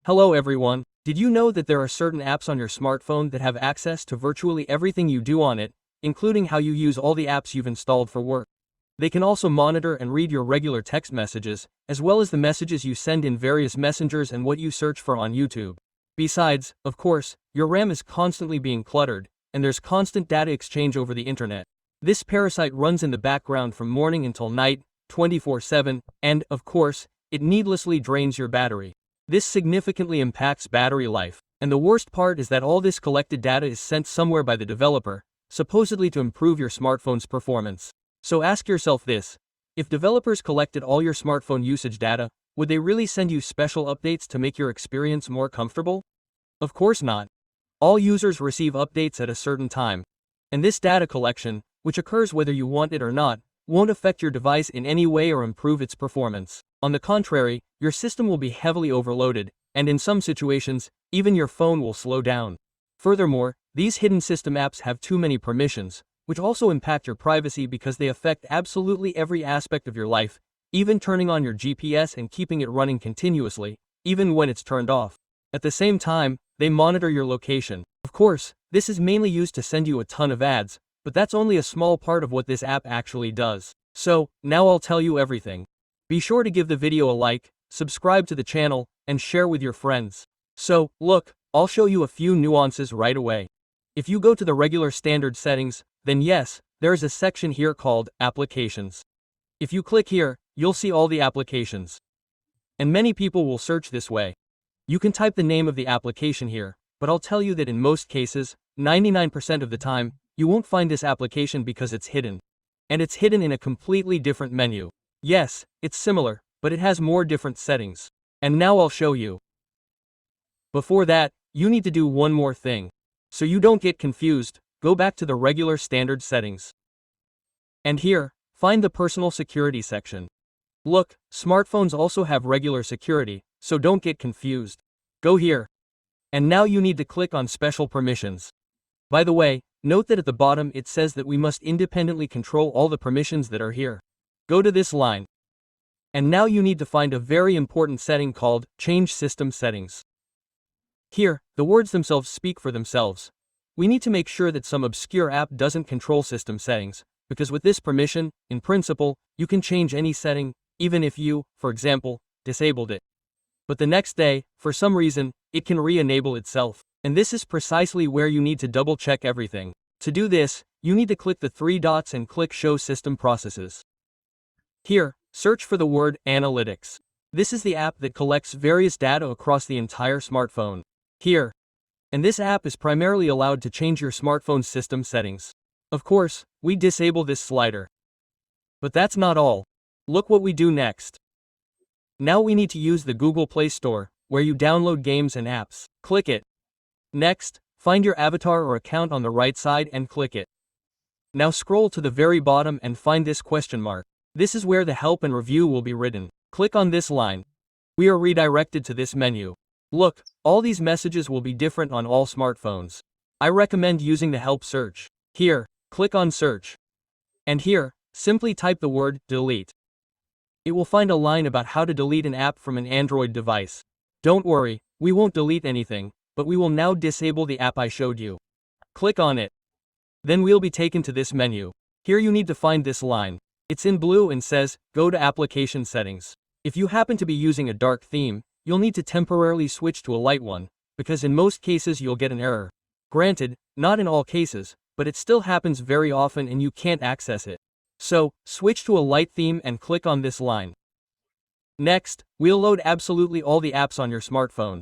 Hello everyone. Did you know that there are certain apps on your smartphone that have access to virtually everything you do on it, including how you use all the apps you've installed for work? They can also monitor and read your regular text messages, as well as the messages you send in various messengers and what you search for on YouTube. Besides, of course, your RAM is constantly being cluttered, and there's constant data exchange over the internet. This parasite runs in the background from morning until night, 24/7, and, of course, it needlessly drains your battery. This significantly impacts battery life, and the worst part is that all this collected data is sent somewhere by the developer, supposedly to improve your smartphone's performance. So ask yourself this: if developers collected all your smartphone usage data, would they really send you special updates to make your experience more comfortable? Of course not. All users receive updates at a certain time, and this data collection, which occurs whether you want it or not, won't affect your device in any way or improve its performance. On the contrary, your system will be heavily overloaded, and in some situations, even your phone will slow down. Furthermore, these hidden system apps have too many permissions, which also impact your privacy because they affect absolutely every aspect of your life, even turning on your GPS and keeping it running continuously, even when it's turned off. At the same time, they monitor your location. Of course, this is mainly used to send you a ton of ads, but that's only a small part of what this app actually does. So, now I'll tell you everything. Be sure to give the video a like, subscribe to the channel, and share with your friends. So, look, I'll show you a few nuances right away. If you go to the regular standard settings, then yes, there is a section here called Applications. If you click here, you'll see all the applications. And many people will search this way. You can type the name of the application here, but I'll tell you that in most cases, 99% of the time, you won't find this application because it's hidden. And it's hidden in a completely different menu. Yes, it's similar, but it has more different settings. And now I'll show you. Before that, you need to do one more thing. So you don't get confused, go back to the regular standard settings. And here, find the personal security section. Look, smartphones also have regular security, so don't get confused. Go here. And now you need to click on Special Permissions. By the way, note that at the bottom it says that we must independently control all the permissions that are here. Go to this line. And now you need to find a very important setting called Change System Settings. Here, the words themselves speak for themselves. We need to make sure that some obscure app doesn't control system settings, because with this permission, in principle, you can change any setting, even if you, for example, disabled it. But the next day, for some reason, it can re-enable itself. And this is precisely where you need to double-check everything. To do this, you need to click the three dots and click Show System Processes. Here, search for the word Analytics. This is the app that collects various data across the entire smartphone. Here. And this app is primarily allowed to change your smartphone's system settings. Of course, we disable this slider. But that's not all. Look what we do next. Now we need to use the Google Play Store, where you download games and apps. Click it. Next, find your avatar or account on the right side and click it. Now scroll to the very bottom and find this question mark. This is where the help and review will be written. Click on this line. We are redirected to this menu. Look, all these messages will be different on all smartphones. I recommend using the help search. Here, click on Search. And here, simply type the word Delete. It will find a line about how to delete an app from an Android device. Don't worry, we won't delete anything, but we will now disable the app I showed you. Click on it. Then we'll be taken to this menu. Here you need to find this line. It's in blue and says, Go to Application Settings. If you happen to be using a dark theme, you'll need to temporarily switch to a light one, because in most cases you'll get an error. Granted, not in all cases, but it still happens very often and you can't access it. So, switch to a light theme and click on this line. Next, we'll load absolutely all the apps on your smartphone.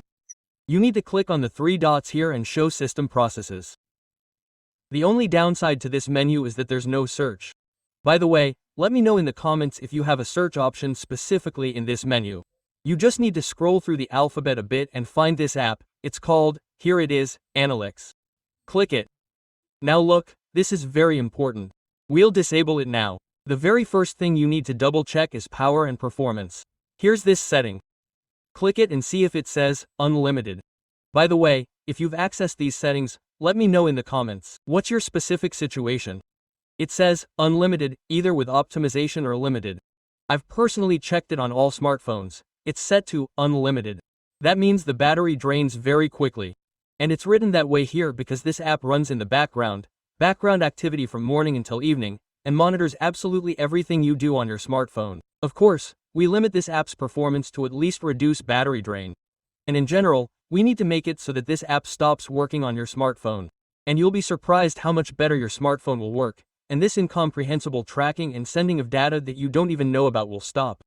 You need to click on the three dots here and Show System Processes. The only downside to this menu is that there's no search. By the way, let me know in the comments if you have a search option specifically in this menu. You just need to scroll through the alphabet a bit and find this app. It's called, here it is, Analytics. Click it. Now look, this is very important. We'll disable it now. The very first thing you need to double check is power and performance. Here's this setting. Click it and see if it says, Unlimited. By the way, if you've accessed these settings, let me know in the comments. What's your specific situation? It says, Unlimited, either with optimization or limited. I've personally checked it on all smartphones. It's set to Unlimited. That means the battery drains very quickly. And it's written that way here because this app runs in the background activity from morning until evening, and monitors absolutely everything you do on your smartphone. Of course, we limit this app's performance to at least reduce battery drain. And in general, we need to make it so that this app stops working on your smartphone. And you'll be surprised how much better your smartphone will work, and this incomprehensible tracking and sending of data that you don't even know about will stop.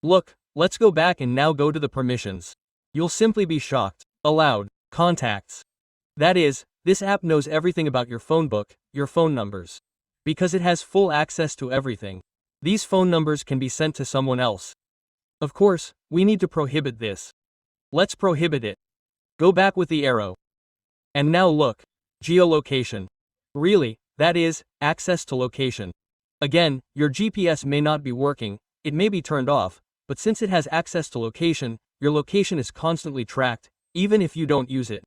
Look, let's go back and now go to the permissions. You'll simply be shocked. Allowed. Contacts. That is, this app knows everything about your phone book, your phone numbers. Because it has full access to everything. These phone numbers can be sent to someone else. Of course, we need to prohibit this. Let's prohibit it. Go back with the arrow. And now look. Geolocation. Really, that is, access to location. Again, your GPS may not be working, it may be turned off, but since it has access to location, your location is constantly tracked, even if you don't use it.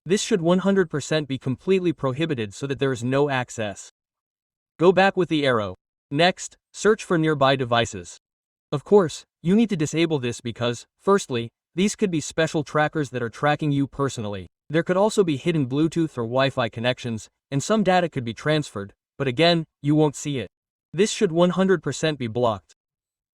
This should 100% be completely prohibited so that there is no access. Go back with the arrow. Next, search for nearby devices. Of course, you need to disable this because, firstly, these could be special trackers that are tracking you personally. There could also be hidden Bluetooth or Wi-Fi connections, and some data could be transferred, but again, you won't see it. This should 100% be blocked.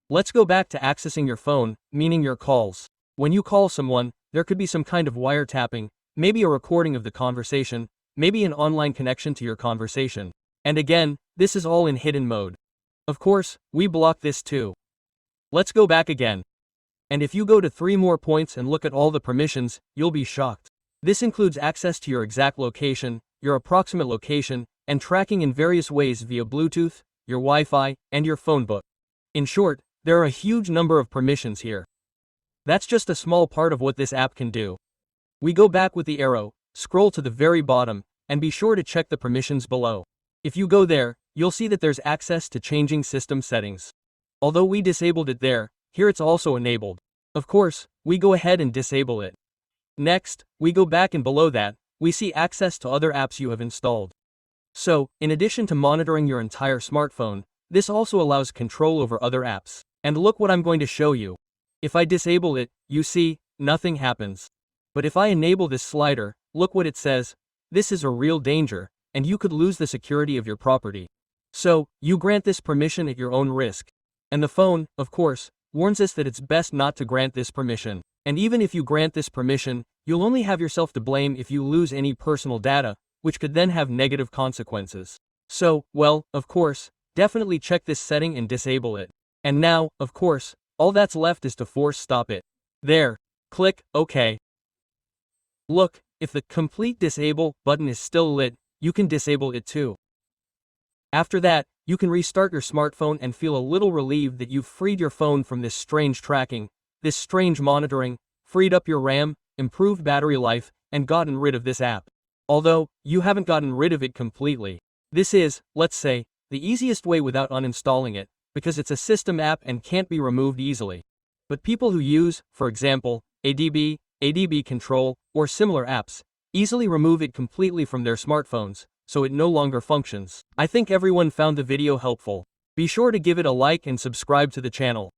Let's go back to accessing your phone, meaning your calls. When you call someone, there could be some kind of wiretapping, maybe a recording of the conversation, maybe an online connection to your conversation. And again, this is all in hidden mode. Of course, we block this too. Let's go back again. And if you go to 3 more points and look at all the permissions, you'll be shocked. This includes access to your exact location, your approximate location, and tracking in various ways via Bluetooth, your Wi-Fi, and your phone book. In short, there are a huge number of permissions here. That's just a small part of what this app can do. We go back with the arrow, scroll to the very bottom, and be sure to check the permissions below. If you go there, you'll see that there's access to changing system settings. Although we disabled it there, here it's also enabled. Of course, we go ahead and disable it. Next, we go back and below that, we see access to other apps you have installed. So, in addition to monitoring your entire smartphone, this also allows control over other apps. And look what I'm going to show you. If I disable it, you see, nothing happens. But if I enable this slider, look what it says. This is a real danger, and you could lose the security of your property. So, you grant this permission at your own risk. And the phone, of course, warns us that it's best not to grant this permission. And even if you grant this permission, you'll only have yourself to blame if you lose any personal data, which could then have negative consequences. So, well, of course, definitely check this setting and disable it. And now, of course, all that's left is to force stop it. There. Click OK. Look, if the Complete Disable button is still lit, you can disable it too. After that, you can restart your smartphone and feel a little relieved that you've freed your phone from this strange tracking, this strange monitoring, freed up your RAM, improved battery life, and gotten rid of this app. Although, you haven't gotten rid of it completely. This is, let's say, the easiest way without uninstalling it, because it's a system app and can't be removed easily. But people who use, for example, ADB, ADB Control, or similar apps, easily remove it completely from their smartphones, so it no longer functions. I think everyone found the video helpful. Be sure to give it a like and subscribe to the channel.